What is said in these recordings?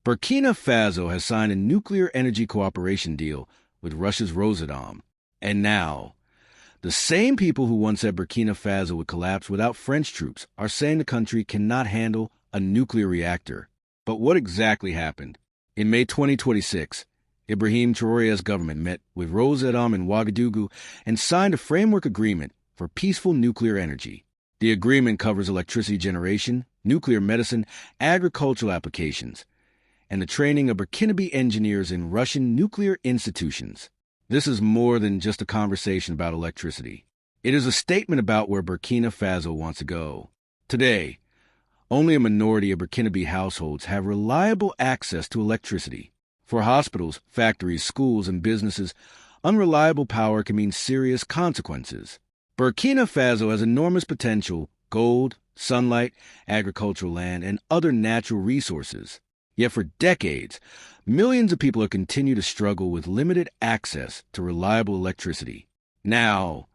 Burkina Faso has signed a nuclear energy cooperation deal with Russia's Rosatom. And now, the same people who once said Burkina Faso would collapse without French troops are saying the country cannot handle a nuclear reactor. But what exactly happened? In May 2026, Ibrahim Traoré's government met with Rosatom in Ouagadougou and signed a framework agreement for peaceful nuclear energy. The agreement covers electricity generation, nuclear medicine, agricultural applications, and the training of Burkinabe engineers in Russian nuclear institutions. This is more than just a conversation about electricity. It is a statement about where Burkina Faso wants to go. Today, only a minority of Burkinabe households have reliable access to electricity. For hospitals, factories, schools, and businesses, unreliable power can mean serious consequences. Burkina Faso has enormous potential: gold, sunlight, agricultural land, and other natural resources. Yet for decades, millions of people have continued to struggle with limited access to reliable electricity. Now,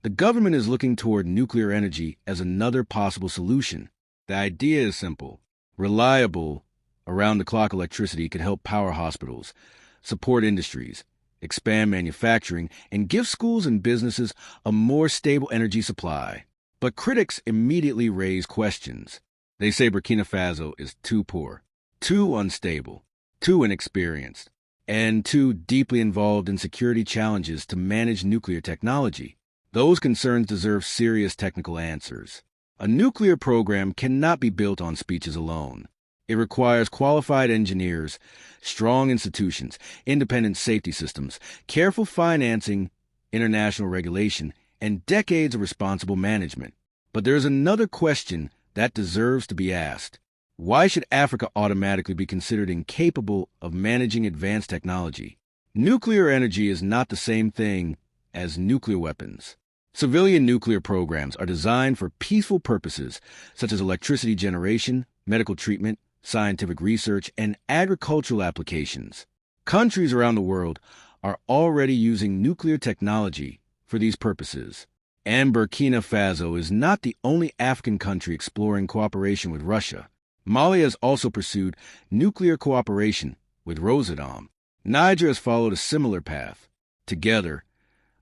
the government is looking toward nuclear energy as another possible solution. The idea is simple: reliable, around-the-clock electricity could help power hospitals, support industries, expand manufacturing, and give schools and businesses a more stable energy supply. But critics immediately raise questions. They say Burkina Faso is too poor, too unstable, too inexperienced, and too deeply involved in security challenges to manage nuclear technology. Those concerns deserve serious technical answers. A nuclear program cannot be built on speeches alone. It requires qualified engineers, strong institutions, independent safety systems, careful financing, international regulation, and decades of responsible management. But there is another question that deserves to be asked. Why should Africa automatically be considered incapable of managing advanced technology? Nuclear energy is not the same thing as nuclear weapons. Civilian nuclear programs are designed for peaceful purposes, such as electricity generation, medical treatment, scientific research, and agricultural applications. Countries around the world are already using nuclear technology for these purposes. And Burkina Faso is not the only African country exploring cooperation with Russia. Mali has also pursued nuclear cooperation with Rosatom. Niger has followed a similar path. Together,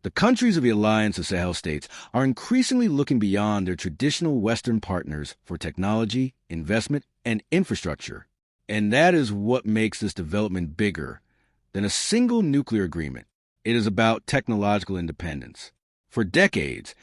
the countries of the Alliance of Sahel States are increasingly looking beyond their traditional Western partners for technology, investment, and infrastructure. And that is what makes this development bigger than a single nuclear agreement. It is about technological independence. For decades,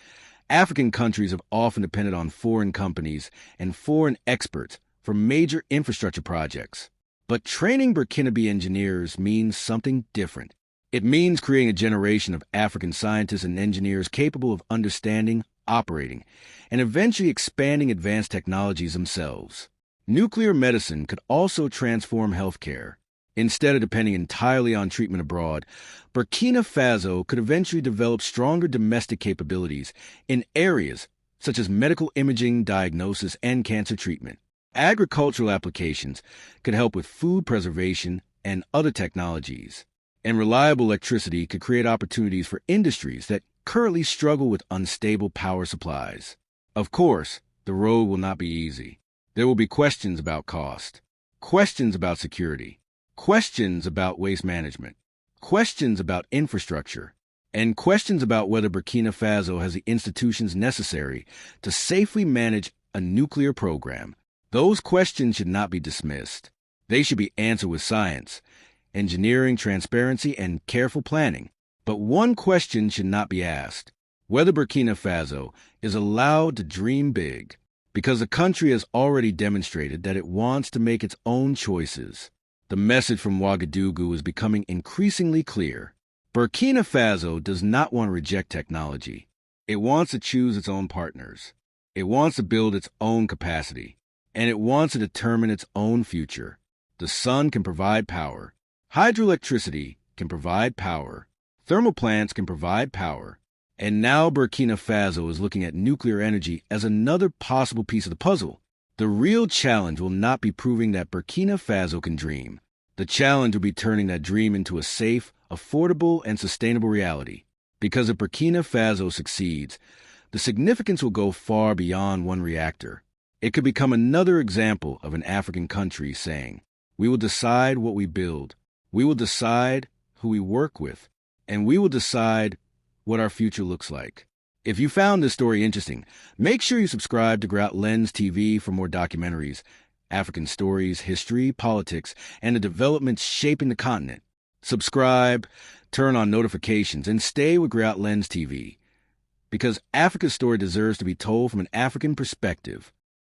African countries have often depended on foreign companies and foreign experts for major infrastructure projects. But training Burkinabe engineers means something different. It means creating a generation of African scientists and engineers capable of understanding, operating, and eventually expanding advanced technologies themselves. Nuclear medicine could also transform healthcare. Instead of depending entirely on treatment abroad, Burkina Faso could eventually develop stronger domestic capabilities in areas such as medical imaging, diagnosis, and cancer treatment. Agricultural applications could help with food preservation and other technologies. And reliable electricity could create opportunities for industries that currently struggle with unstable power supplies. Of course, the road will not be easy. There will be questions about cost, questions about security, questions about waste management, questions about infrastructure, and questions about whether Burkina Faso has the institutions necessary to safely manage a nuclear program. Those questions should not be dismissed. They should be answered with science, engineering, transparency, and careful planning. But one question should not be asked: whether Burkina Faso is allowed to dream big, because the country has already demonstrated that it wants to make its own choices. The message from Ouagadougou is becoming increasingly clear. Burkina Faso does not want to reject technology. It wants to choose its own partners. It wants to build its own capacity. And it wants to determine its own future. The sun can provide power. Hydroelectricity can provide power. Thermal plants can provide power. And now Burkina Faso is looking at nuclear energy as another possible piece of the puzzle. The real challenge will not be proving that Burkina Faso can dream. The challenge will be turning that dream into a safe, affordable, and sustainable reality. Because if Burkina Faso succeeds, the significance will go far beyond one reactor. It could become another example of an African country saying, We will decide what we build. We will decide who we work with. And we will decide what our future looks like. If you found this story interesting, make sure you subscribe to Griot Lens TV for more documentaries, African stories, history, politics, and the developments shaping the continent. Subscribe, turn on notifications, and stay with Griot Lens TV. Because Africa's story deserves to be told from an African perspective.